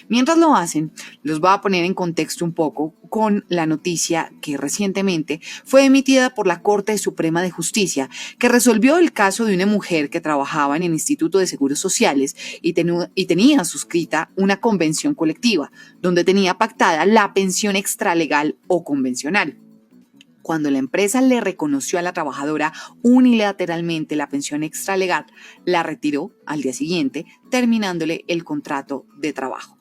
Mientras lo hacen, los voy a poner en contexto un poco con la noticia que recientemente fue emitida por la Corte Suprema de Justicia, que resolvió el caso de una mujer que trabajaba en el Instituto de Seguros Sociales y tenía suscrita una convención colectiva, donde tenía pactada la pensión extralegal o convencional. Cuando la empresa le reconoció a la trabajadora unilateralmente la pensión extralegal, la retiró al día siguiente, terminándole el contrato de trabajo.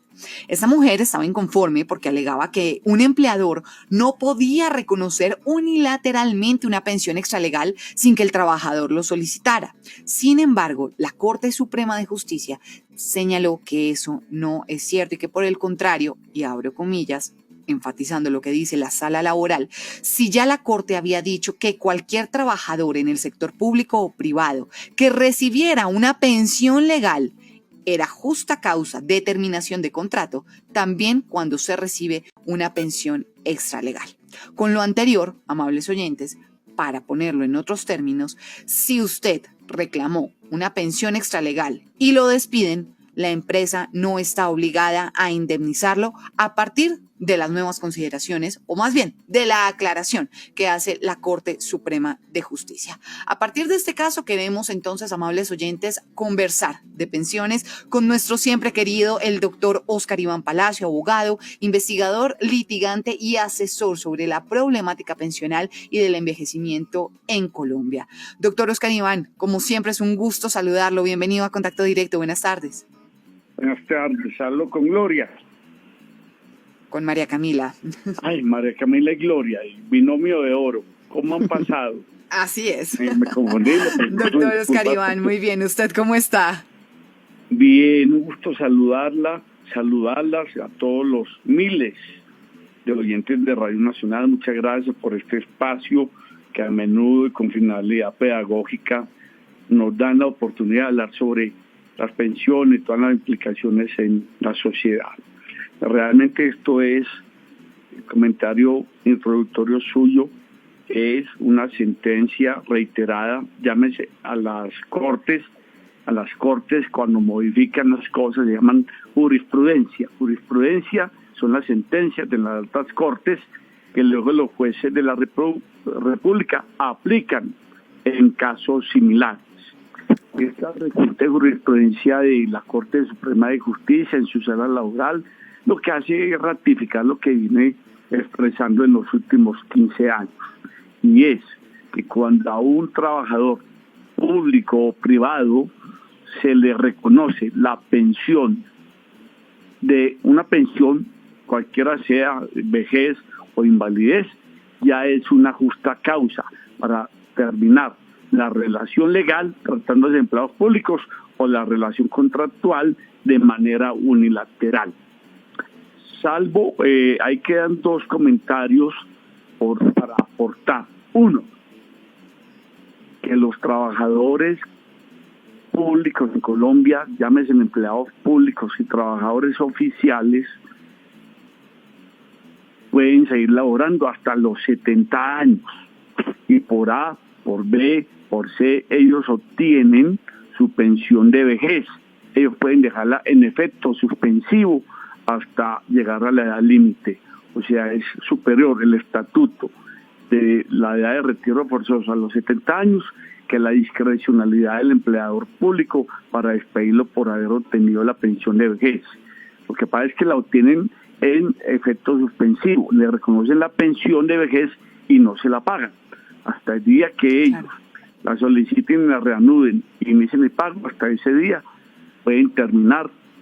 Esta mujer estaba inconforme porque alegaba que un empleador no podía reconocer unilateralmente una pensión extralegal sin que el trabajador lo solicitara. Sin embargo, la Corte Suprema de Justicia señaló que eso no es cierto y que por el contrario, y abro comillas, enfatizando lo que dice la sala laboral, si ya la Corte había dicho que cualquier trabajador en el sector público o privado que recibiera una pensión legal era justa causa de terminación de contrato, también cuando se recibe una pensión extralegal. Con lo anterior, amables oyentes, para ponerlo en otros términos, si usted reclamó una pensión extralegal y lo despiden, la empresa no está obligada a indemnizarlo a partir de las nuevas consideraciones, o más bien de la aclaración que hace la Corte Suprema de Justicia. A partir de este caso queremos entonces, amables oyentes, conversar de pensiones con nuestro siempre querido el doctor Óscar Iván Palacio, abogado, investigador, litigante y asesor sobre la problemática pensional y del envejecimiento en Colombia. Doctor Óscar Iván, como siempre es un gusto saludarlo. Bienvenido a Contacto Directo. Buenas tardes. Buenas tardes, hablo con Gloria. Con María Camila. Ay, María Camila y Gloria, el binomio de oro. ¿Cómo han pasado? Así es. Me confundí. Doctor Óscar Iván, muy bien. ¿Usted cómo está? Bien, un gusto saludarlas a todos los miles de oyentes de Radio Nacional. Muchas gracias por este espacio que a menudo y con finalidad pedagógica nos dan la oportunidad de hablar sobre las pensiones y todas las implicaciones en la sociedad. Realmente esto es, el comentario introductorio suyo, es una sentencia reiterada, llámese a las cortes cuando modifican las cosas se llaman jurisprudencia. Jurisprudencia son las sentencias de las altas cortes que luego los jueces de la República aplican en casos similares. Esta reciente jurisprudencia de la Corte Suprema de Justicia en su sala laboral lo que hace es ratificar lo que vine expresando en los últimos 15 años, y es que cuando a un trabajador público o privado se le reconoce la pensión de una pensión, cualquiera sea vejez o invalidez, ya es una justa causa para terminar la relación legal tratándose de empleados públicos o la relación contractual de manera unilateral. Salvo, ahí quedan dos comentarios para aportar. Uno, que los trabajadores públicos en Colombia, llámese empleados públicos y trabajadores oficiales, pueden seguir laborando hasta los 70 años. Y por A, por B, por C, ellos obtienen su pensión de vejez. Ellos pueden dejarla en efecto suspensivo hasta llegar a la edad límite, o sea, es superior el estatuto de la edad de retiro forzoso a los 70 años que la discrecionalidad del empleador público para despedirlo por haber obtenido la pensión de vejez. Lo que pasa es que la obtienen en efecto suspensivo, le reconocen la pensión de vejez y no se la pagan hasta el día que ellos la soliciten y la reanuden y inicien el pago. Hasta ese día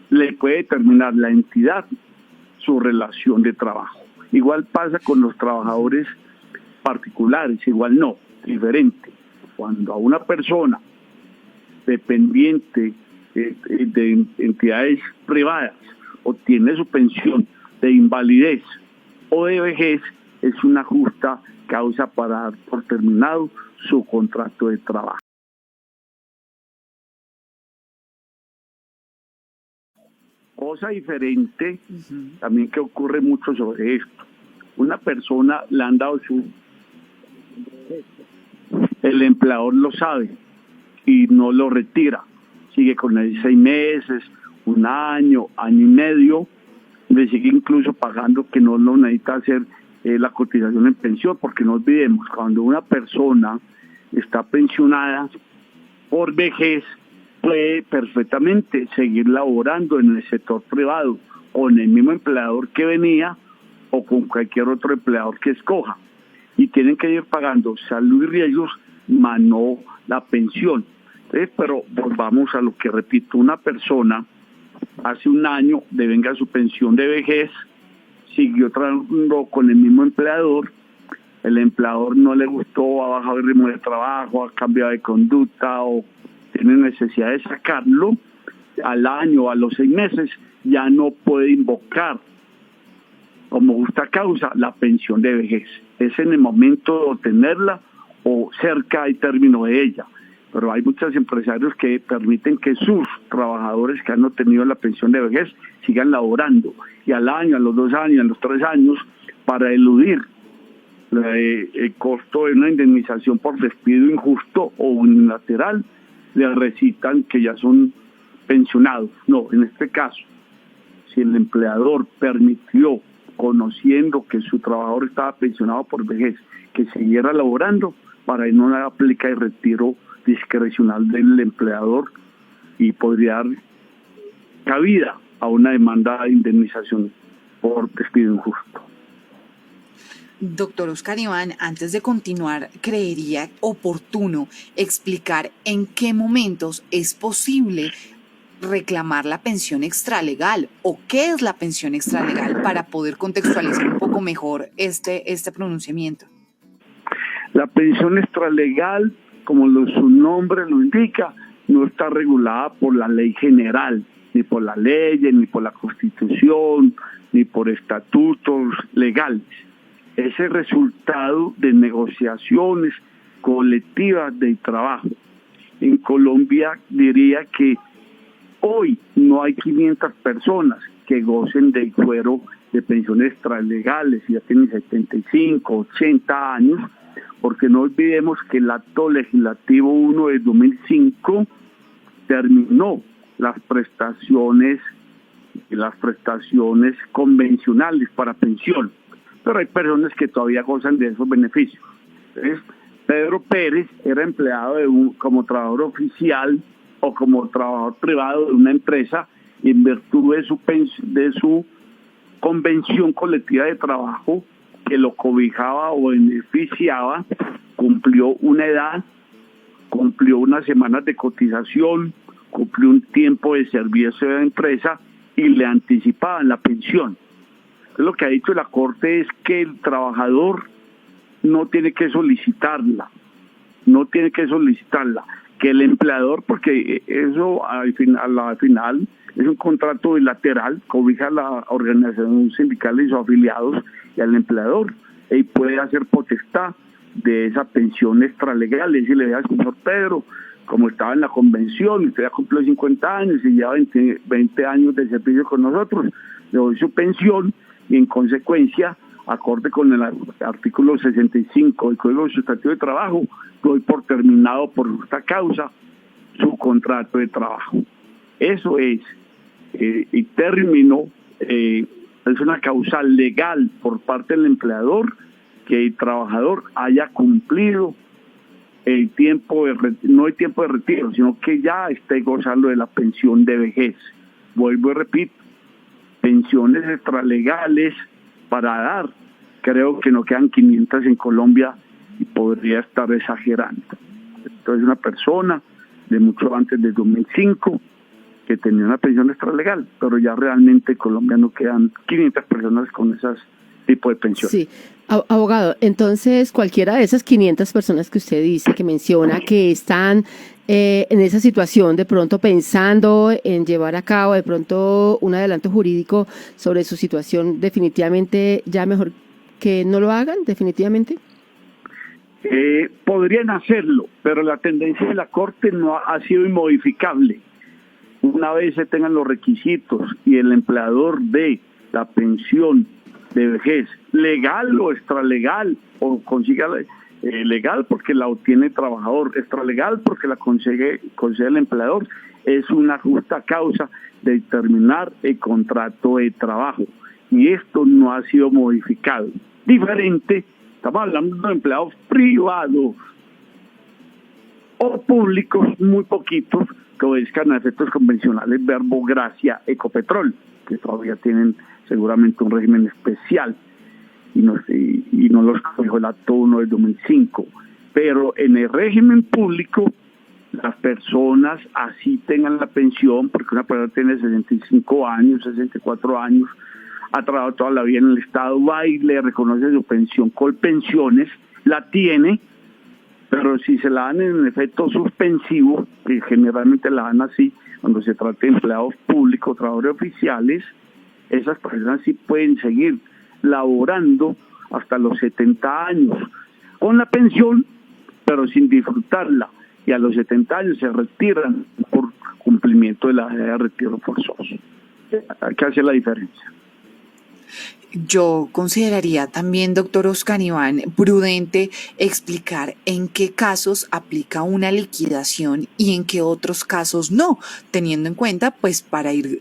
le puede terminar la entidad su relación de trabajo. Igual pasa con los trabajadores particulares, igual no, diferente. Cuando a una persona dependiente de entidades privadas obtiene su pensión de invalidez o de vejez, es una justa causa para dar por terminado su contrato de trabajo. Cosa diferente también que ocurre mucho sobre esto. Una persona le han dado el empleador lo sabe y no lo retira. Sigue con él 6 meses, 1 año, año y medio, le sigue incluso pagando, que no lo necesita hacer la cotización en pensión, porque no olvidemos, cuando una persona está pensionada por vejez, puede perfectamente seguir laborando en el sector privado, con el mismo empleador que venía o con cualquier otro empleador que escoja. Y tienen que ir pagando salud y riesgos, más no la pensión. Entonces, pero volvamos a lo que repito, una persona hace un año devenga su pensión de vejez, siguió trabajando con el mismo empleador, el empleador no le gustó, ha bajado el ritmo de trabajo, ha cambiado de conducta o tiene necesidad de sacarlo, al año, a los 6 meses, ya no puede invocar como justa causa la pensión de vejez. Es en el momento de obtenerla o cerca del término de ella. Pero hay muchos empresarios que permiten que sus trabajadores que han obtenido la pensión de vejez sigan laborando. Y al año, a los 2 años, a los 3 años, para eludir el costo de una indemnización por despido injusto o unilateral, le recitan que ya son pensionados. No, en este caso, si el empleador permitió, conociendo que su trabajador estaba pensionado por vejez, que siguiera laborando, para él no le aplica el retiro discrecional del empleador y podría dar cabida a una demanda de indemnización por despido injusto. Doctor Oscar Iván, antes de continuar, creería oportuno explicar en qué momentos es posible reclamar la pensión extralegal o qué es la pensión extralegal para poder contextualizar un poco mejor este pronunciamiento. La pensión extralegal, como su nombre lo indica, no está regulada por la ley general, ni por las leyes, ni por la Constitución, ni por estatutos legales. Es el resultado de negociaciones colectivas de trabajo. En Colombia diría que hoy no hay 500 personas que gocen del fuero de pensiones extralegales, ya tienen 75, 80 años, porque no olvidemos que el acto legislativo 1 de 2005 terminó las prestaciones convencionales para pensión, pero hay personas que todavía gozan de esos beneficios. Entonces, Pedro Pérez era empleado como trabajador oficial o como trabajador privado de una empresa, y en virtud de su convención colectiva de trabajo que lo cobijaba o beneficiaba, cumplió una edad, cumplió unas semanas de cotización, cumplió un tiempo de servicio de la empresa y le anticipaban la pensión. Lo que ha dicho la Corte es que el trabajador no tiene que solicitarla, que el empleador, porque eso al final es un contrato bilateral, cobija a la organización sindical y sus afiliados y al empleador, y puede hacer potestad de esa pensión extralegal. Y le dice al señor Pedro, como estaba en la convención, usted ya cumplió 50 años y lleva 20 años de servicio con nosotros, le doy su pensión y en consecuencia, acorde con el artículo 65 del Código Sustantivo de Trabajo, doy por terminado por justa causa su contrato de trabajo. Eso es, y término, es una causa legal por parte del empleador que el trabajador haya cumplido el tiempo no el tiempo de retiro, sino que ya esté gozando de la pensión de vejez. Vuelvo y repito, pensiones extralegales para dar, creo que no quedan 500 en Colombia y podría estar exagerando. Entonces, una persona de mucho antes de 2005 que tenía una pensión extralegal, pero ya realmente en Colombia no quedan 500 personas con ese tipo de pensión. Sí, abogado, entonces cualquiera de esas 500 personas que usted dice, que menciona, que están en esa situación, de pronto pensando en llevar a cabo de pronto un adelanto jurídico sobre su situación, definitivamente ya mejor que no lo hagan, definitivamente. Podrían hacerlo, pero la tendencia de la Corte no ha sido inmodificable. Una vez se tengan los requisitos y el empleador de la pensión de vejez, legal o extralegal, o consiga legal porque la obtiene el trabajador, extralegal porque la concede el empleador, es una justa causa de terminar el contrato de trabajo. y esto no ha sido modificado. Diferente, estamos hablando de empleados privados o públicos, muy poquitos, que obedezcan a efectos convencionales Verbo, Gracia, Ecopetrol, que todavía tienen seguramente un régimen especial y no los corrigió el acto 1 del 2005. Pero en el régimen público, las personas así tengan la pensión, porque una persona tiene 65 años, 64 años, ha trabajado toda la vida en el Estado, va y le reconoce su pensión Colpensiones, la tiene, pero si se la dan en efecto suspensivo, que generalmente la dan así, cuando se trata de empleados públicos, trabajadores oficiales, esas personas sí pueden seguir laborando hasta los 70 años, con la pensión, pero sin disfrutarla, y a los 70 años se retiran por cumplimiento de la edad de retiro forzoso. Hay que hacer la diferencia. Yo consideraría también, doctor Oscar Iván, prudente explicar en qué casos aplica una liquidación y en qué otros casos no, teniendo en cuenta, pues, para ir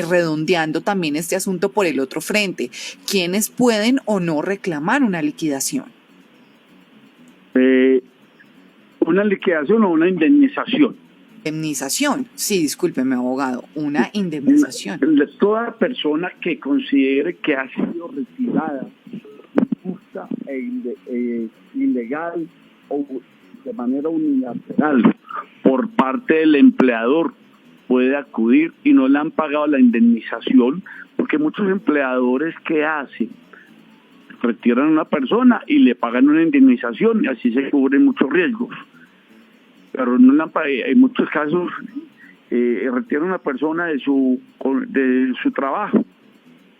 redondeando también este asunto por el otro frente, quiénes pueden o no reclamar una liquidación. ¿Una liquidación o una indemnización? Indemnización, sí, discúlpeme, abogado, una indemnización. Toda persona que considere que ha sido retirada injusta e ilegal o de manera unilateral por parte del empleador puede acudir y no le han pagado la indemnización, porque muchos empleadores, ¿qué hacen? Retiran a una persona y le pagan una indemnización y así se cubren muchos riesgos. Pero no le han pagado, en muchos casos retiran a una persona de su trabajo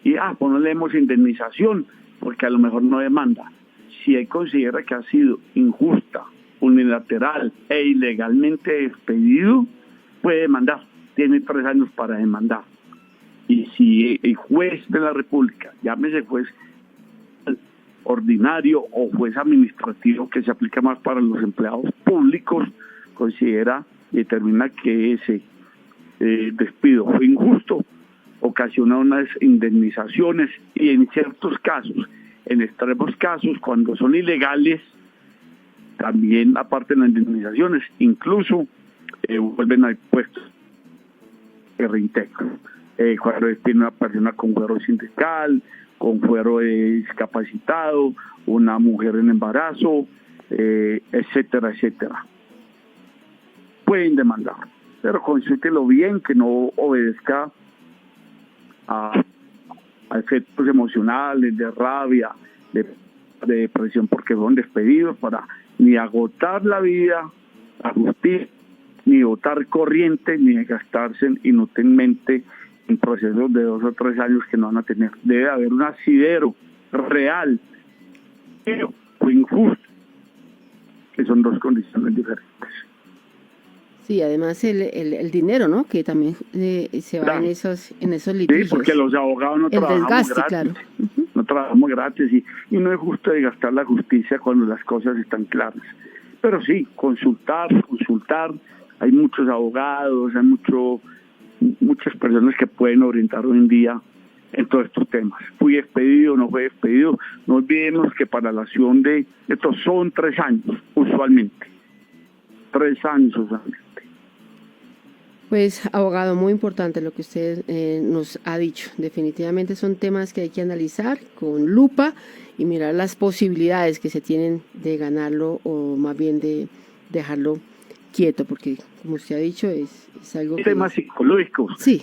y pues no le demos indemnización porque a lo mejor no demanda. Si él considera que ha sido injusta, unilateral e ilegalmente despedido, puede demandar. Tiene 3 años para demandar. Y si el juez de la República, llámese juez ordinario o juez administrativo, que se aplica más para los empleados públicos, considera y determina que ese despido fue injusto, ocasiona unas indemnizaciones y en ciertos casos, en extremos casos, cuando son ilegales, también aparte de las indemnizaciones, incluso vuelven al puesto de reintegro. Cuando despiden a una persona con fuero sindical, con fuero discapacitado, una mujer en embarazo, etcétera, etcétera. Pueden demandar, pero consúltelo bien, que no obedezca a efectos emocionales, de rabia, de depresión, porque fueron despedidos para ni agotar la vida, la justicia, ni votar corriente, ni gastarse inútilmente en procesos de 2 o 3 años que no van a tener. Debe haber un asidero real, pero injusto, que son 2 condiciones diferentes. Sí, además el dinero, ¿no? Que también se va claro. en esos litigios. Sí, porque los abogados no trabajamos desgaste, gratis. Claro. No trabajamos gratis y no es justo de gastar la justicia cuando las cosas están claras. Pero sí, consultar. Hay muchos abogados, hay muchas personas que pueden orientar hoy en día en todos estos temas. Fui despedido, no fui despedido. No olvidemos que para la acción de estos son 3 años, usualmente. 3 años usualmente. Pues, abogado, muy importante lo que usted nos ha dicho. Definitivamente son temas que hay que analizar con lupa y mirar las posibilidades que se tienen de ganarlo o más bien de dejarlo quieto, porque como usted ha dicho es algo que... Temas psicológicos. Sí.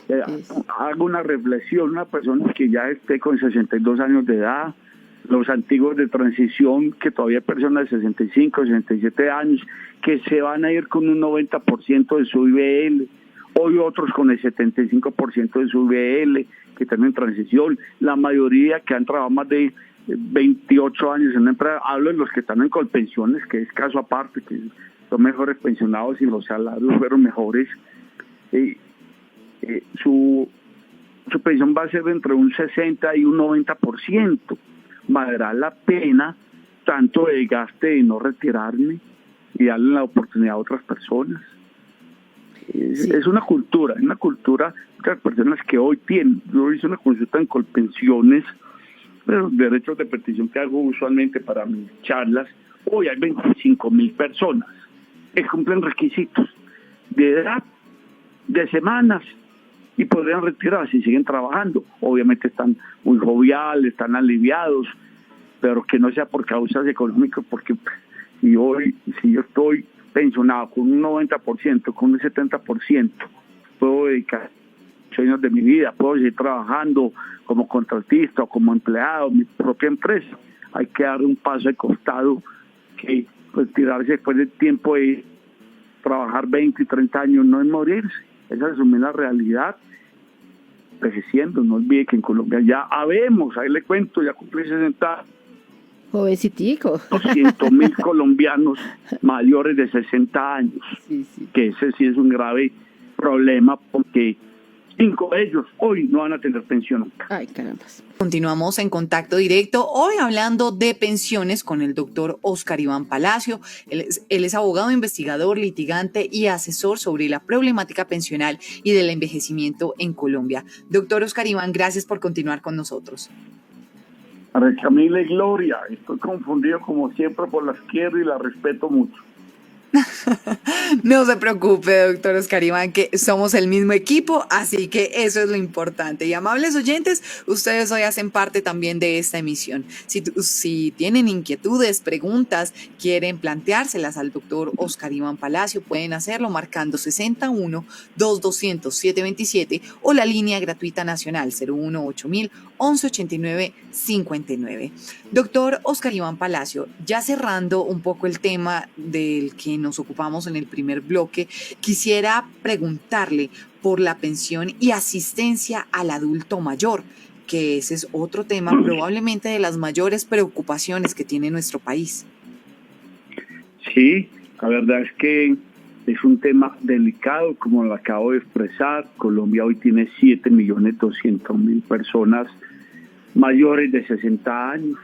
Hago una reflexión, una persona que ya esté con 62 años de edad, los antiguos de transición, que todavía hay personas de 65, 67 años, que se van a ir con un 90% de su IBL, hoy otros con el 75% de su IBL, que están en transición, la mayoría que han trabajado más de 28 años en una empresa. Hablo de los que están en colpensiones, que es caso aparte, que son mejores pensionados y los salarios fueron mejores. Su pensión va a ser entre un 60 y un 90%. Valdrá la pena tanto el gaste de no retirarme y darle la oportunidad a otras personas. Sí. Es una cultura muchas personas que hoy tienen. Yo hice una consulta en Colpensiones, pero derechos de petición que hago usualmente para mis charlas. Hoy hay 25.000 personas que cumplen requisitos de edad, de semanas, y podrían retirarse y siguen trabajando. Obviamente están muy joviales, están aliviados, pero que no sea por causas económicas, porque si yo estoy pensionado con un 90%, con un 70%, puedo dedicar 8 años de mi vida, puedo seguir trabajando como contratista o como empleado, mi propia empresa. Hay que dar un paso de costado, que retirarse después del tiempo de trabajar 20 y 30 años no es morirse. Esa es la realidad. Envejeciendo, no olvide que en Colombia ya habemos, ahí le cuento, ya cumplí 60, Jovencitico. 200.000 colombianos mayores de 60 años, Sí. que ese sí es un grave problema, porque 5 de ellos hoy no van a tener pensión nunca. Ay, caramba. Continuamos en contacto directo, hoy hablando de pensiones con el doctor Óscar Iván Palacio. Él es abogado, investigador, litigante y asesor sobre la problemática pensional y del envejecimiento en Colombia. Doctor Óscar Iván, gracias por continuar con nosotros. María Camila y Gloria, estoy confundido como siempre por la izquierda y la respeto mucho. No se preocupe, doctor Óscar Iván, que somos el mismo equipo, así que eso es lo importante. Y amables oyentes, ustedes hoy hacen parte también de esta emisión. Si tienen inquietudes, preguntas, quieren planteárselas al doctor Óscar Iván Palacio, pueden hacerlo marcando 61-2200-727 o la línea gratuita nacional 018-1189-59. Doctor Óscar Iván Palacio, ya cerrando un poco el tema del que nos ocupamos en el primer bloque, quisiera preguntarle por la pensión y asistencia al adulto mayor, que ese es otro tema probablemente de las mayores preocupaciones que tiene nuestro país. Sí, la verdad es que es un tema delicado, como lo acabo de expresar. Colombia hoy tiene 7.200.000 personas mayores de 60 años,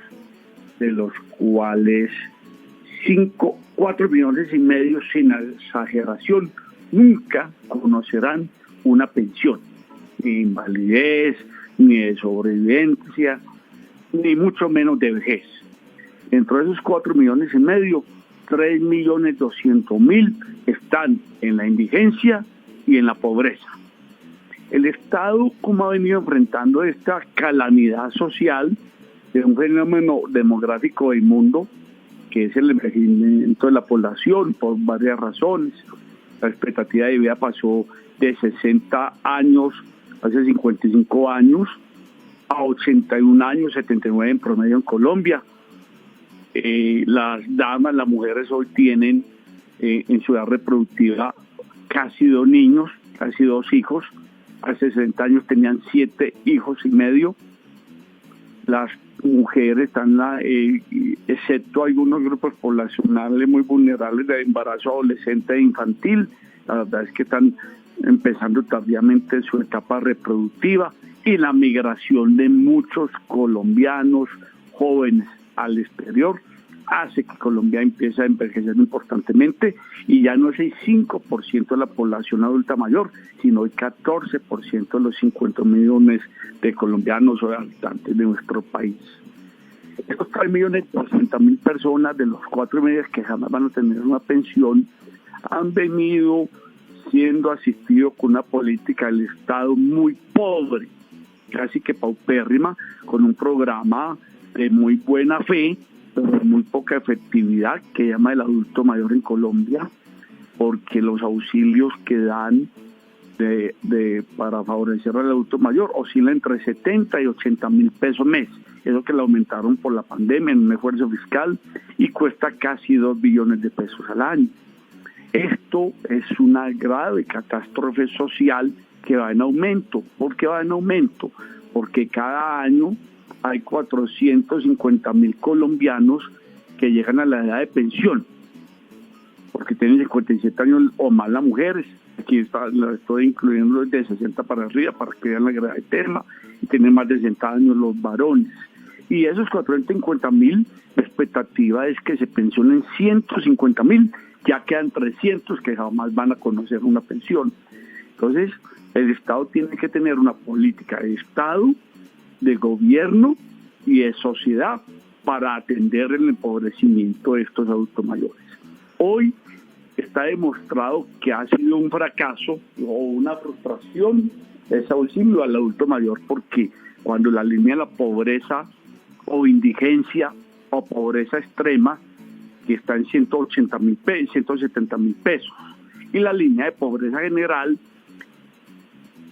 de los cuales 4,5 millones sin exageración nunca conocerán una pensión, ni de invalidez, ni de sobrevivencia, ni mucho menos de vejez. Dentro de esos 4,5 millones, 3.200.000 están en la indigencia y en la pobreza. El Estado, ¿cómo ha venido enfrentando esta calamidad social de un fenómeno demográfico del mundo, que es el envejecimiento de la población por varias razones? La expectativa de vida pasó de 60 años, hace 55 años, a 81 años, 79 en promedio en Colombia. Las damas, las mujeres hoy tienen en su edad reproductiva casi 2 niños, casi 2 hijos. Hace 60 años tenían 7 hijos y medio. Las mujeres están, excepto algunos grupos poblacionales muy vulnerables de embarazo adolescente e infantil, la verdad es que están empezando tardíamente su etapa reproductiva, y la migración de muchos colombianos jóvenes al exterior hace que Colombia empiece a envejecer importantemente, y ya no es el 5% de la población adulta mayor, sino el 14% de los 50 millones de colombianos o de habitantes de nuestro país. Estos 3.200.000 personas, de los 4,5 que jamás van a tener una pensión, han venido siendo asistidos con una política del Estado muy pobre, casi que paupérrima, con un programa de muy buena fe, pero de muy poca efectividad, que llama el adulto mayor en Colombia, porque los auxilios que dan para favorecer al adulto mayor oscilan entre 70 y 80.000 pesos mes. Eso que lo aumentaron por la pandemia en un esfuerzo fiscal, y cuesta casi 2 billones de pesos al año. Esto es una grave catástrofe social que va en aumento. ¿Por qué va en aumento? Porque cada año hay 450.000 colombianos que llegan a la edad de pensión, porque tienen 57 años o más las mujeres. Aquí lo estoy incluyendo de 60 para arriba para que vean la gravedad del tema, y tienen más de 60 años los varones. Y esos 450.000, la expectativa es que se pensionen 150.000, ya quedan 300 que jamás van a conocer una pensión. Entonces, El Estado tiene que tener una política de Estado, de gobierno y de sociedad para atender el empobrecimiento de estos adultos mayores. Hoy está demostrado que ha sido un fracaso o una frustración ese auxilio al adulto mayor, porque cuando la línea de la pobreza o indigencia o pobreza extrema, que está en 180.000 pesos, 170.000 pesos, y la línea de pobreza general,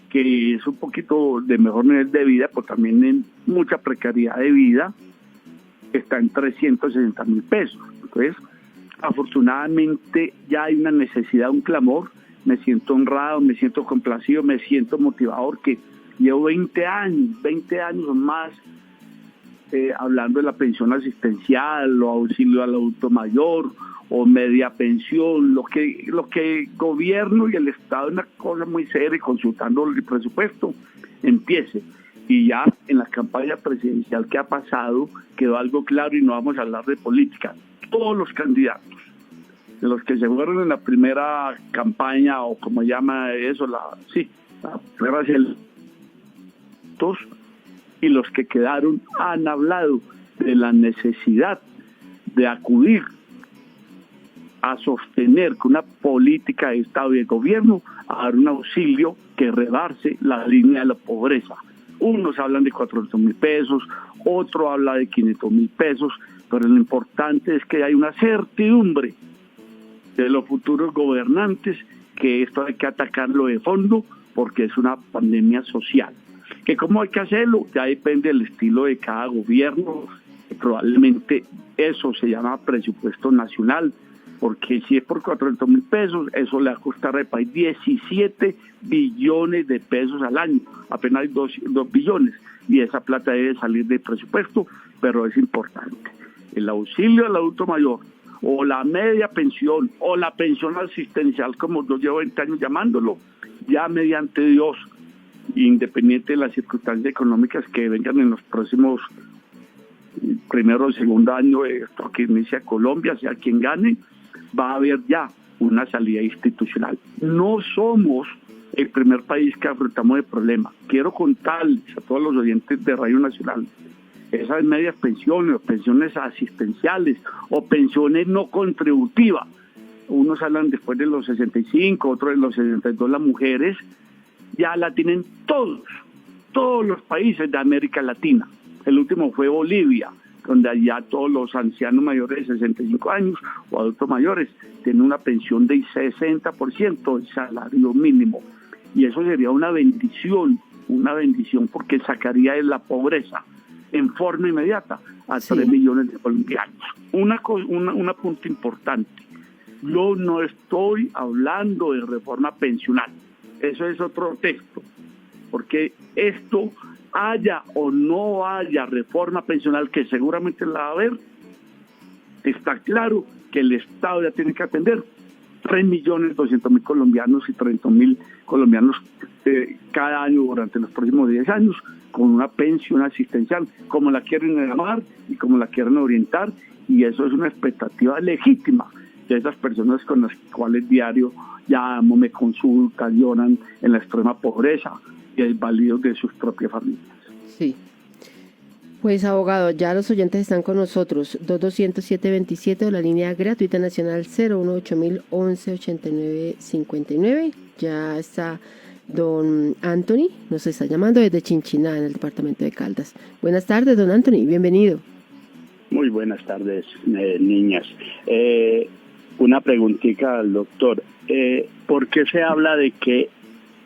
que es un poquito de mejor nivel de vida, pero también en mucha precariedad de vida, está en 360.000 pesos. Entonces, afortunadamente ya hay una necesidad, un clamor. Me siento honrado, me siento complacido, me siento motivado porque llevo 20 años o más hablando de la pensión asistencial o auxilio al adulto mayor o media pensión, lo que el gobierno y el Estado, una cosa muy seria, consultando el presupuesto, empiece. Y ya en la campaña presidencial que ha pasado quedó algo claro, y no vamos a hablar de política. Todos los candidatos, de los que se fueron en la primera campaña, o como llama eso, la primera, y los que quedaron han hablado de la necesidad de acudir a sostener con una política de Estado y de gobierno a dar un auxilio que rebase la línea de la pobreza. Unos hablan de 400.000 pesos, otro habla de 500.000 pesos, pero lo importante es que hay una certidumbre de los futuros gobernantes que esto hay que atacarlo de fondo porque es una pandemia social. ¿Que cómo hay que hacerlo? Ya depende del estilo de cada gobierno. Probablemente eso se llama presupuesto nacional, porque si es por 400.000 pesos, eso le va a costar al país 17 billones de pesos al año, apenas 2 billones, y esa plata debe salir del presupuesto, pero es importante. El auxilio al adulto mayor, o la media pensión, o la pensión asistencial, como yo llevo 20 años llamándolo, ya mediante Dios, independiente de las circunstancias económicas que vengan en los próximos primero o segundo año de esto que inicia Colombia, sea quien gane, va a haber ya una salida institucional. No somos el primer país que afrontamos el problema. Quiero contarles a todos los oyentes de Radio Nacional, esas medias pensiones, o pensiones asistenciales, o pensiones no contributivas, unos hablan después de los 65, otros de los 62, las mujeres ya la tienen todos los países de América Latina. El último fue Bolivia, donde allá todos los ancianos mayores de 65 años o adultos mayores tienen una pensión del 60% del salario mínimo. Y eso sería una bendición porque sacaría de la pobreza en forma inmediata a 3 millones de colombianos. Una punto importante, yo no estoy hablando de reforma pensional, eso es otro texto, porque esto, haya o no haya reforma pensional, que seguramente la va a haber, está claro que el Estado ya tiene que atender 3.200.000 colombianos y 30.000 colombianos cada año durante los próximos 10 años con una pensión asistencial, como la quieren llamar y como la quieren orientar, y eso es una expectativa legítima de esas personas con las cuales diario llamo, me consultan, lloran en la extrema pobreza y desvalidos de sus propias familias. Sí. Pues abogado, ya los oyentes están con nosotros, 220-727 o la línea gratuita nacional 018-1189-59. Ya está don Anthony, nos está llamando desde Chinchiná, en el departamento de Caldas. Buenas tardes, don Anthony, bienvenido. Muy buenas tardes, niñas. Una preguntita al doctor. ¿Por qué se habla de que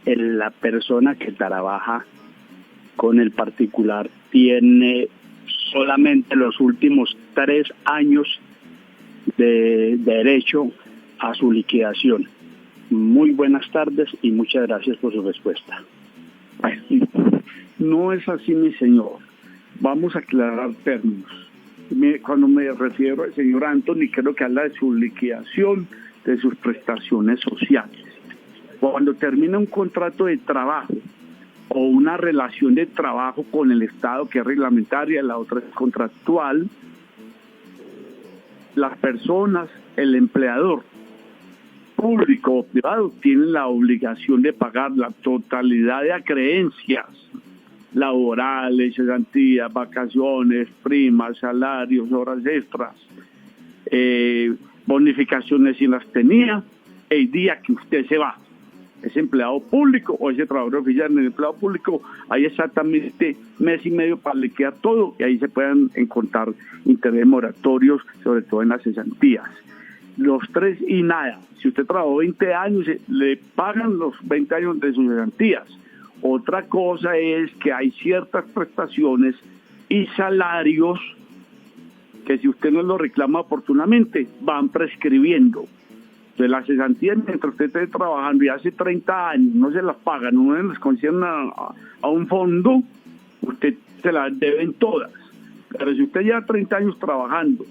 la persona que trabaja con el particular tiene solamente los últimos 3 años de derecho a su liquidación? Muy buenas tardes y muchas gracias por su respuesta. No es así, mi señor. Vamos a aclarar términos. Cuando me refiero al señor Anthony, creo que habla de su liquidación, de sus prestaciones sociales. Cuando termina un contrato de trabajo o una relación de trabajo con el Estado, que es reglamentaria, la otra es contractual, las personas, el empleador, público o privado, tienen la obligación de pagar la totalidad de acreencias laborales, cesantías, vacaciones, primas, salarios, horas extras, bonificaciones si las tenía, el día que usted se va. Ese empleado público o ese trabajador oficial en el empleado público, hay exactamente mes y medio para liquidar todo y ahí se pueden encontrar intereses moratorios, sobre todo en las cesantías. Los 3 y nada. Si usted trabajó 20 años, le pagan los 20 años de sus cesantías. Otra cosa es que hay ciertas prestaciones y salarios que si usted no lo reclama oportunamente, van prescribiendo. Entonces las cesantías, mientras usted esté trabajando y hace 30 años, no se las pagan, no se las conceden a un fondo, usted se las deben todas. Pero si usted lleva 30 años trabajando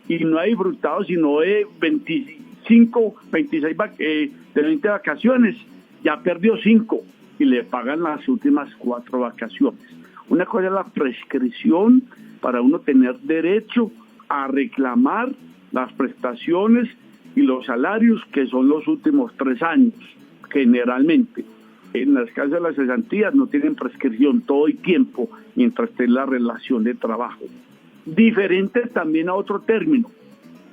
y no ha disfrutado sino de 25, 26 de 20 vacaciones, ya perdió 5 y le pagan las últimas 4 vacaciones. Una cosa es la prescripción para uno tener derecho a reclamar las prestaciones y los salarios que son los últimos 3 años, generalmente. En las casas de las cesantías no tienen prescripción todo el tiempo mientras esté en la relación de trabajo. Diferente también a otro término.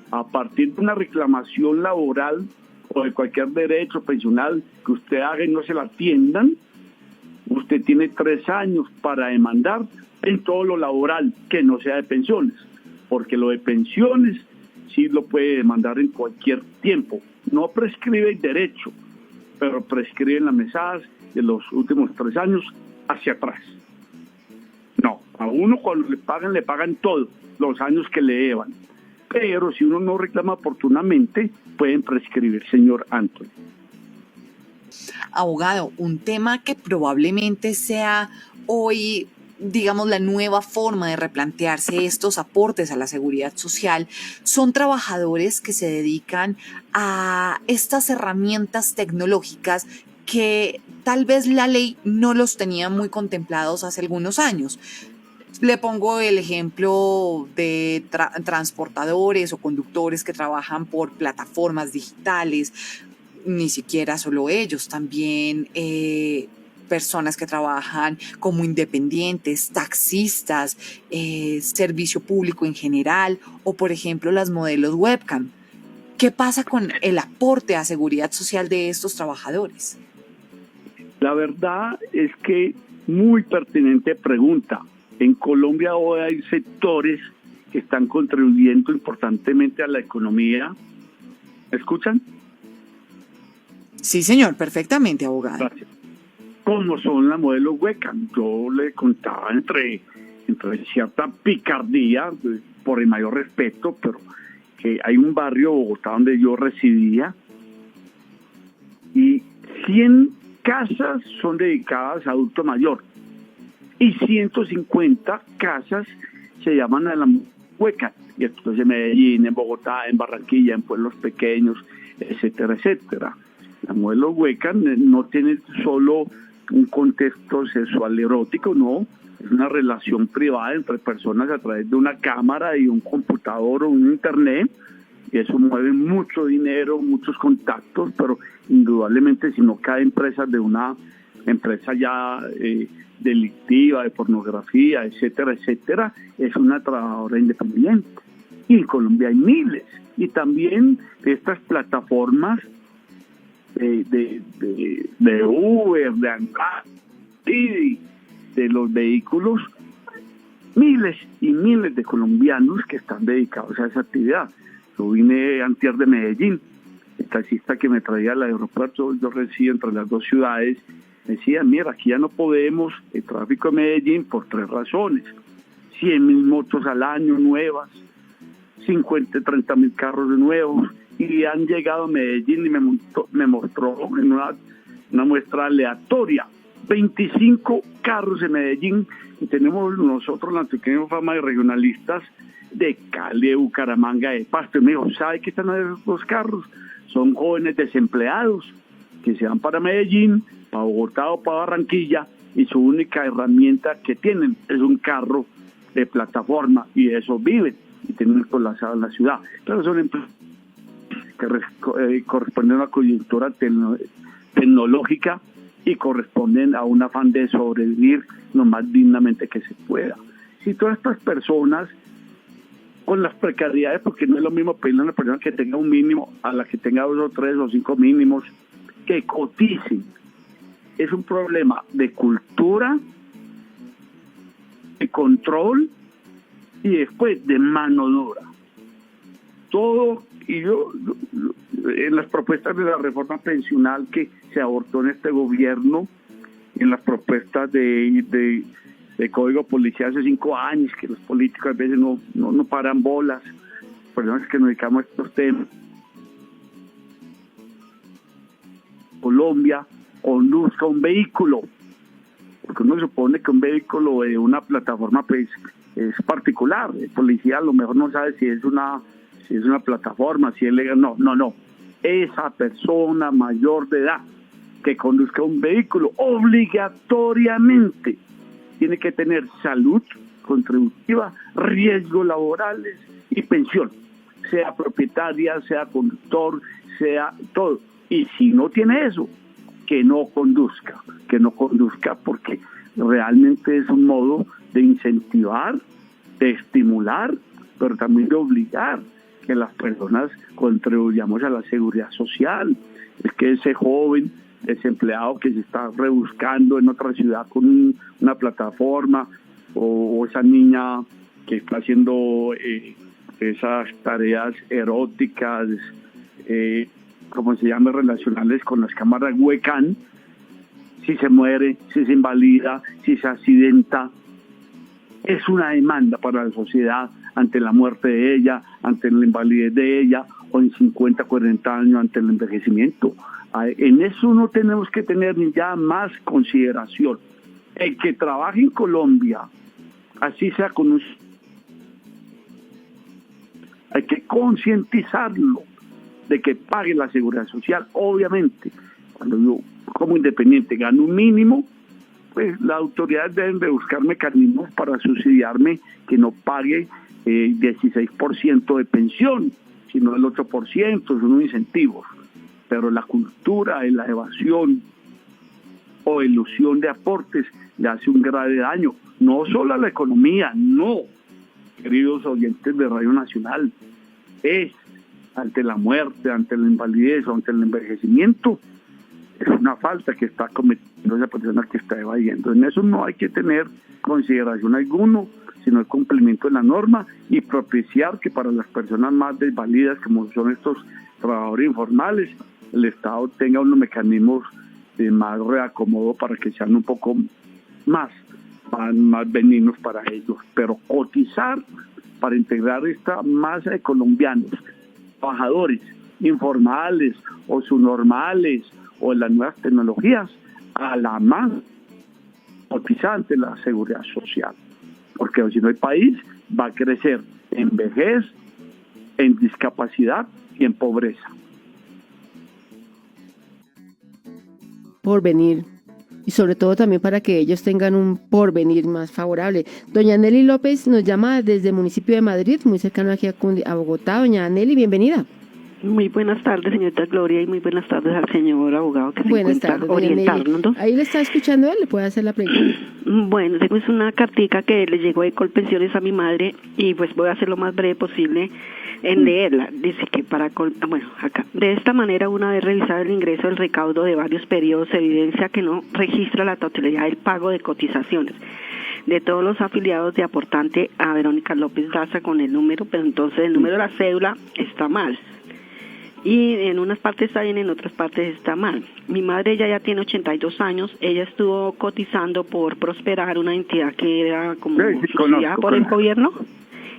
A partir de una reclamación laboral o de cualquier derecho pensional que usted haga y no se la atiendan, usted tiene 3 años para demandar en todo lo laboral que no sea de pensiones, porque lo de pensiones sí lo puede demandar en cualquier tiempo. No prescribe el derecho, pero prescribe en las mesadas de los últimos 3 años hacia atrás. No, a uno cuando le pagan todos los años que le deban. Pero si uno no reclama oportunamente, pueden prescribir, señor Anthony. Abogado, un tema que probablemente sea hoy, digamos, la nueva forma de replantearse estos aportes a la seguridad social, son trabajadores que se dedican a estas herramientas tecnológicas que tal vez la ley no los tenía muy contemplados hace algunos años. Le pongo el ejemplo de transportadores o conductores que trabajan por plataformas digitales, ni siquiera solo ellos, también personas que trabajan como independientes, taxistas, servicio público en general o, por ejemplo, las modelos webcam. ¿Qué pasa con el aporte a seguridad social de estos trabajadores? La verdad es que muy pertinente pregunta. En Colombia hoy hay sectores que están contribuyendo importantemente a la economía. ¿Me escuchan? Sí, señor, perfectamente, abogado. Gracias. Como son las modelos webcam. Yo le contaba entre cierta picardía, por el mayor respeto, pero que hay un barrio de Bogotá donde yo residía y 100 casas son dedicadas a adulto mayor y 150 casas se llaman a la webcam. Y entonces en Medellín, en Bogotá, en Barranquilla, en pueblos pequeños, etcétera, etcétera. La modelo webcam no tiene solo un contexto sexual erótico, no, es una relación privada entre personas a través de una cámara y un computador o un internet, y eso mueve mucho dinero, muchos contactos, pero indudablemente si no cada empresa de una empresa ya delictiva, de pornografía, etcétera, etcétera, es una trabajadora independiente. Y en Colombia hay miles, y también estas plataformas de Uber, de Android, de los vehículos, miles y miles de colombianos que están dedicados a esa actividad. Yo vine antier de Medellín, el taxista que me traía al aeropuerto, yo resido entre las 2 ciudades, decía, mira, aquí ya no podemos el tráfico de Medellín por 3 razones. 100.000 motos al año nuevas, 50, 30.000 carros nuevos, y han llegado a Medellín y me mostró en una muestra aleatoria 25 carros en Medellín, y tenemos nosotros la pequeña fama de regionalistas de Cali, de Bucaramanga, de Pasto. Y me dijo, ¿sabe qué están esos carros? Son jóvenes desempleados que se van para Medellín, para Bogotá o para Barranquilla, y su única herramienta que tienen es un carro de plataforma, y de eso viven y tienen colapsado en la ciudad. Pero son empleados que corresponden a una coyuntura tecnológica y corresponden a un afán de sobrevivir lo más dignamente que se pueda. Si todas estas personas, con las precariedades, porque no es lo mismo pedirle a una persona que tenga un mínimo a la que tenga 2 o 3 o 5 mínimos, que coticen. Es un problema de cultura, de control y después de mano dura. Todo, y yo en las propuestas de la reforma pensional que se abortó en este gobierno, en las propuestas de código policial hace 5 años, que los políticos a veces no paran bolas, personas que nos dedicamos a estos temas. Colombia conduzca un vehículo, porque uno supone que un vehículo de una plataforma pues es particular. El policía a lo mejor no sabe si es una plataforma, si es legal. No. Esa persona mayor de edad que conduzca un vehículo obligatoriamente tiene que tener salud contributiva, riesgos laborales y pensión, sea propietaria, sea conductor, sea todo. Y si no tiene eso, que no conduzca porque realmente es un modo de incentivar, de estimular, pero también de obligar que las personas contribuyamos a la seguridad social. Es que ese joven desempleado que se está rebuscando en otra ciudad con una plataforma, o esa niña que está haciendo esas tareas eróticas, como se llama, relacionales con las cámaras webcam, si se muere, si se invalida, si se accidenta, es una demanda para la sociedad ante la muerte de ella, ante la invalidez de ella, o en 50, 40 años ante el envejecimiento. En eso no tenemos que tener ni ya más consideración. El que trabaje en Colombia, así sea con un... hay que concientizarlo de que pague la seguridad social. Obviamente, cuando yo como independiente gano un mínimo, pues las autoridades deben de buscar mecanismos para subsidiarme que no pague 16% de pensión, sino el 8%, son unos incentivos. Pero la cultura de la evasión o ilusión de aportes le hace un grave daño, no solo a la economía, no, queridos oyentes de Radio Nacional, es ante la muerte, ante la invalidez o ante el envejecimiento, es una falta que está cometiendo esa persona que está evadiendo. En eso no hay que tener consideración alguno, sino el cumplimiento de la norma y propiciar que para las personas más desvalidas, como son estos trabajadores informales, el Estado tenga unos mecanismos de más reacomodo para que sean un poco más benignos para ellos. Pero cotizar para integrar esta masa de colombianos, trabajadores informales o subnormales o en las nuevas tecnologías, a la más cotizante la seguridad social. Porque si no el país va a crecer en vejez, en discapacidad y en pobreza. Porvenir, y sobre todo también para que ellos tengan un porvenir más favorable. Doña Nelly López nos llama desde el municipio de Madrid, muy cercano aquí a Bogotá. Doña Nelly, bienvenida. Muy buenas tardes, señorita Gloria, y muy buenas tardes al señor abogado que buenas se encuentra tardes, orientándonos. Ahí le está escuchando él, le puede hacer la pregunta. Bueno, tengo una cartica que le llegó de Colpensiones a mi madre y pues voy a hacer lo más breve posible en leerla. Dice que acá. De esta manera, una vez revisado el ingreso del recaudo de varios periodos, se evidencia que no registra la totalidad del pago de cotizaciones de todos los afiliados de aportante a Verónica López Daza con el número, pero entonces el número de la cédula está mal. Y en unas partes está bien, en otras partes está mal. Mi madre, ella ya tiene 82 años, ella estuvo cotizando por Prosperar, una entidad que era como subsidiada por el gobierno.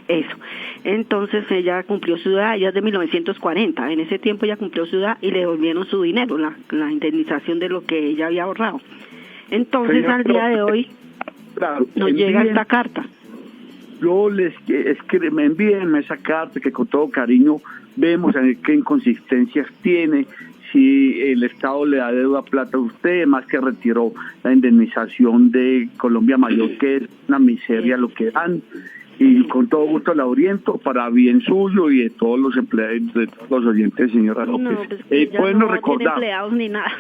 Eso. Entonces ella cumplió su edad, ella es de 1940, en ese tiempo ella cumplió su edad y le devolvieron su dinero, la indemnización de lo que ella había ahorrado. Entonces al día de hoy nos llega esta carta. Yo me envíen esa carta que con todo cariño vemos en qué inconsistencias tiene, si el Estado le da deuda plata a usted, más que retiró la indemnización de Colombia Mayor, que es una miseria lo que dan. y con todo gusto la oriento para bien suyo y de todos los empleados, de todos los oyentes, señora López. No, pues que ya Pueden no tiene recordar, empleados ni nada.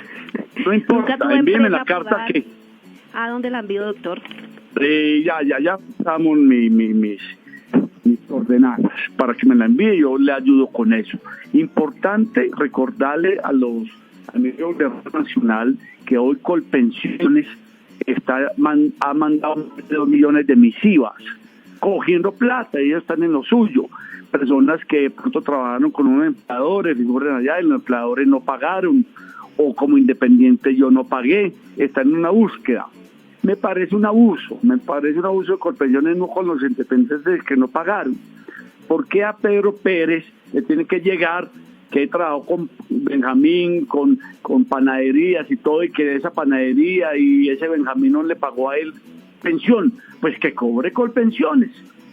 no importa, envíenme la carta que... ¿A dónde la envío, doctor? Ya estamos mis ordenadas para que me la envíe, yo le ayudo con eso. Importante recordarle a los amigos de Radio Nacional que hoy Colpensiones ha mandado 2 millones de misivas cogiendo plata, ellos están en lo suyo. Personas que de pronto trabajaron con unos empleadores, figuren allá, y los empleadores no pagaron, o como independiente yo no pagué, están en una búsqueda. Me parece un abuso de Colpensiones, no con los independientes que no pagaron. ¿Por qué a Pedro Pérez le tiene que llegar, que trabajó con Benjamín, con panaderías y todo, y que de esa panadería y ese Benjamín no le pagó a él pensión? Pues que cobre Colpensiones.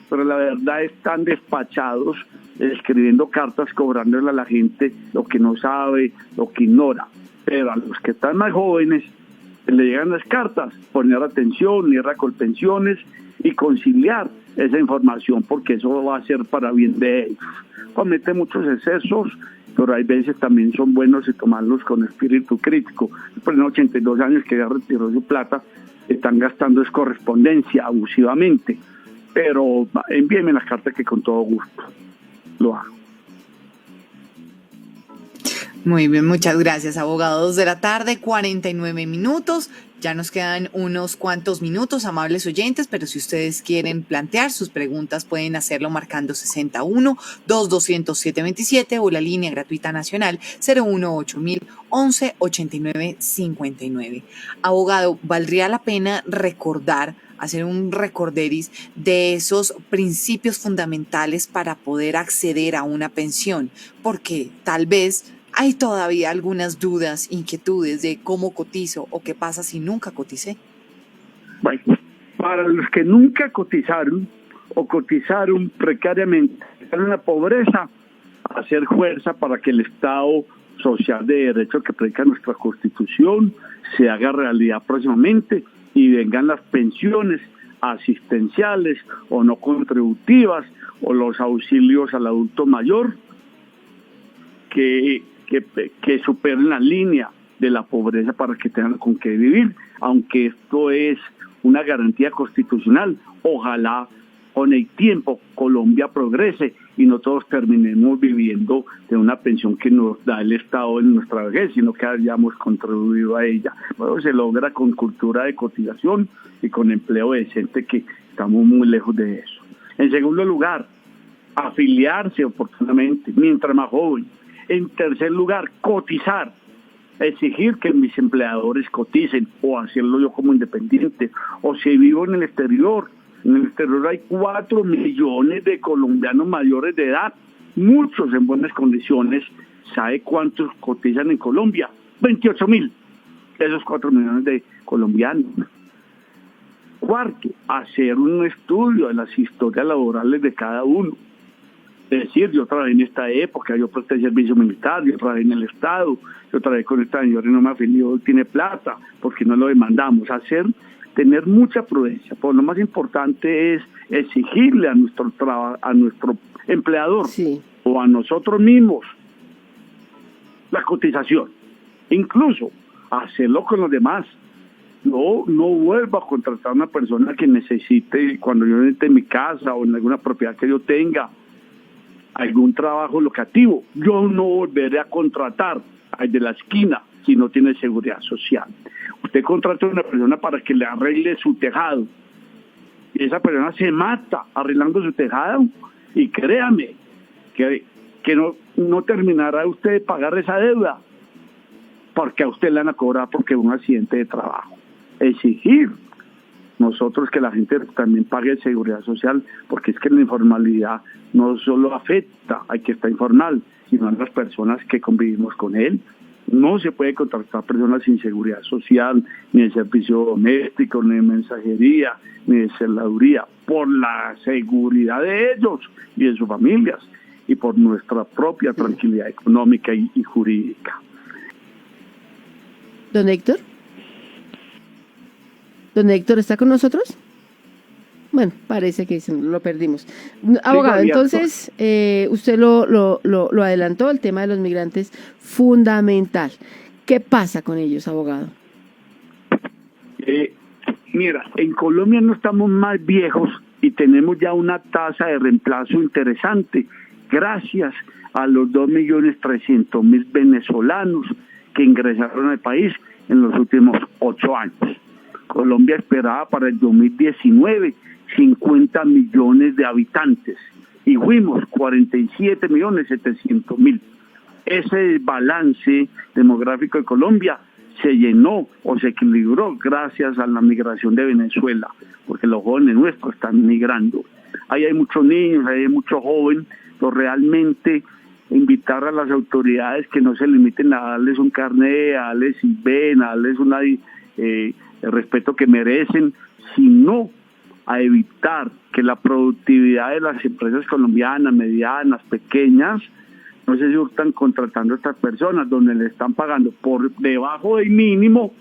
Pero la verdad están despachados escribiendo cartas cobrándole a la gente lo que no sabe, lo que ignora. Pero a los que están más jóvenes le llegan las cartas, poner atención, ir a Colpensiones y conciliar esa información, porque eso va a ser para bien de ellos. Comete muchos excesos, pero hay veces también son buenos y tomarlos con espíritu crítico. Por 82 años que ya retiró su plata, están gastando es correspondencia abusivamente, pero envíenme las cartas que con todo gusto lo hago. Muy bien, muchas gracias, abogado. 2 de la tarde, 49 minutos. Ya nos quedan unos cuantos minutos, amables oyentes, pero si ustedes quieren plantear sus preguntas, pueden hacerlo marcando 61-2200-727 o la línea gratuita nacional 018-1189-59. Abogado, ¿valdría la pena hacer un recorderis de esos principios fundamentales para poder acceder a una pensión? Porque tal vez hay todavía algunas dudas, inquietudes de cómo cotizo o qué pasa si nunca coticé. Bueno, para los que nunca cotizaron o cotizaron precariamente, están en la pobreza, hacer fuerza para que el Estado social de derecho que predica nuestra Constitución se haga realidad próximamente y vengan las pensiones asistenciales o no contributivas o los auxilios al adulto mayor que superen la línea de la pobreza para que tengan con qué vivir, aunque esto es una garantía constitucional. Ojalá con el tiempo Colombia progrese y no todos terminemos viviendo de una pensión que nos da el Estado en nuestra vejez, sino que hayamos contribuido a ella. Bueno, se logra con cultura de cotización y con empleo decente, que estamos muy lejos de eso. En segundo lugar, afiliarse oportunamente, mientras más joven. En tercer lugar, cotizar, exigir que mis empleadores coticen o hacerlo yo como independiente. O si vivo en el exterior hay 4 millones de colombianos mayores de edad, muchos en buenas condiciones. ¿Sabe cuántos cotizan en Colombia? 28.000, esos 4 millones de colombianos. Cuarto, hacer un estudio de las historias laborales de cada uno. Es decir, yo trabajé en esta época, yo presté servicio militar, yo trabajé en el Estado, yo trabajé con esta señora y no me afilió, tiene plata, porque no lo demandamos. Tener mucha prudencia. Pues lo más importante es exigirle a nuestro empleador, sí, o a nosotros mismos la cotización. Incluso hacerlo con los demás. No vuelvo a contratar a una persona que necesite, cuando yo esté en mi casa o en alguna propiedad que yo tenga, algún trabajo locativo. Yo no volveré a contratar al de la esquina si no tiene seguridad social. Usted contrata a una persona para que le arregle su tejado y esa persona se mata arreglando su tejado, y créame que no terminará usted de pagar esa deuda, porque a usted le van a cobrar porque un accidente de trabajo. Exigir nosotros que la gente también pague seguridad social, porque es que la informalidad no solo afecta al que está informal, sino a las personas que convivimos con él. No se puede contratar personas sin seguridad social, ni de servicio doméstico, ni de mensajería, ni de celaduría, por la seguridad de ellos y de sus familias, y por nuestra propia tranquilidad económica y jurídica. Don Héctor, ¿está con nosotros? Bueno, parece que lo perdimos. Abogado, abierto. entonces, usted lo adelantó, el tema de los migrantes, fundamental. ¿Qué pasa con ellos, abogado? Mira, en Colombia no estamos más viejos y tenemos ya una tasa de reemplazo interesante, gracias a los 2.300.000 venezolanos que ingresaron al país en los últimos 8 años. Colombia esperaba para el 2019 50 millones de habitantes y fuimos 47.700.000. Ese desbalance demográfico de Colombia se llenó o se equilibró gracias a la migración de Venezuela, porque los jóvenes nuestros están migrando. Ahí hay muchos niños, ahí hay muchos jóvenes, pero realmente invitar a las autoridades que no se limiten a darles un carnet, a darles IBEN, a darles el respeto que merecen, sino a evitar que la productividad de las empresas colombianas, medianas, pequeñas, no se están contratando a estas personas, donde le están pagando por debajo del mínimo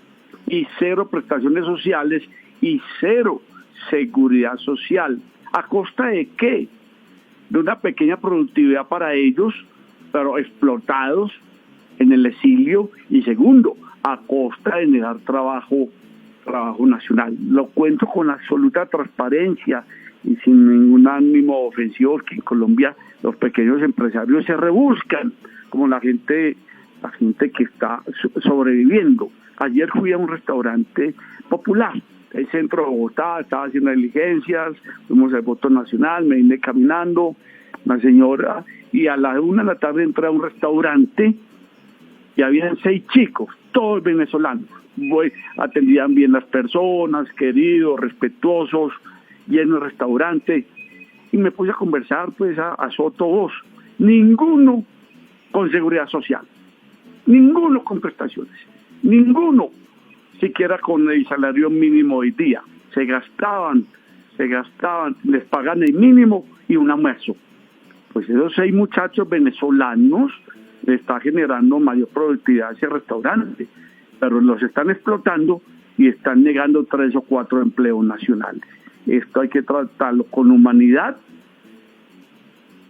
y 0 prestaciones sociales y 0 seguridad social. ¿A costa de qué? De una pequeña productividad para ellos, pero explotados en el exilio, y segundo, a costa de negar trabajo nacional. Lo cuento con absoluta transparencia y sin ningún ánimo ofensivo, que en Colombia los pequeños empresarios se rebuscan como la gente que está sobreviviendo. Ayer fui a un restaurante popular, el centro de Bogotá, estaba haciendo diligencias, fuimos al voto nacional, me vine caminando, una señora, y a las 1 de la tarde entré a un restaurante y habían 6 chicos, todos venezolanos. Atendían bien las personas, queridos, respetuosos, lleno el restaurante, y me puse a conversar pues a soto voz. Ninguno con seguridad social, ninguno con prestaciones, ninguno siquiera con el salario mínimo hoy día. Se gastaban, les pagan el mínimo y un almuerzo. Pues esos 6 muchachos venezolanos le está generando mayor productividad a ese restaurante, pero los están explotando y están negando 3 o 4 empleos nacionales. Esto hay que tratarlo con humanidad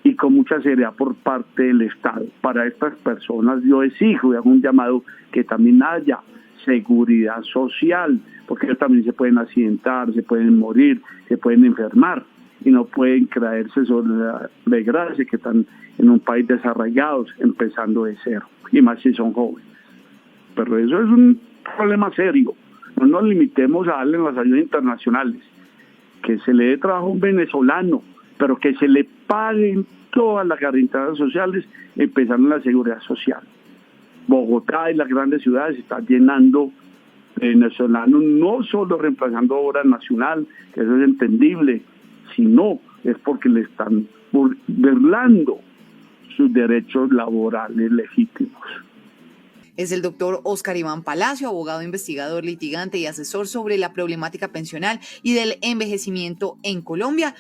y con mucha seriedad por parte del Estado. Para estas personas yo exijo y hago un llamado que también haya seguridad social, porque ellos también se pueden accidentar, se pueden morir, se pueden enfermar y no pueden creerse sobre la desgracia que están en un país desarraigados, empezando de cero, y más si son jóvenes. Pero eso es un problema serio. No nos limitemos a darle las ayudas internacionales. Que se le dé trabajo a un venezolano, pero que se le paguen todas las garantías sociales, empezando en la seguridad social. Bogotá y las grandes ciudades se están llenando de venezolanos, no solo reemplazando obra nacional, que eso es entendible, sino es porque le están burlando sus derechos laborales legítimos. Es el doctor Óscar Iván Palacio, abogado, investigador, litigante y asesor sobre la problemática pensional y del envejecimiento en Colombia.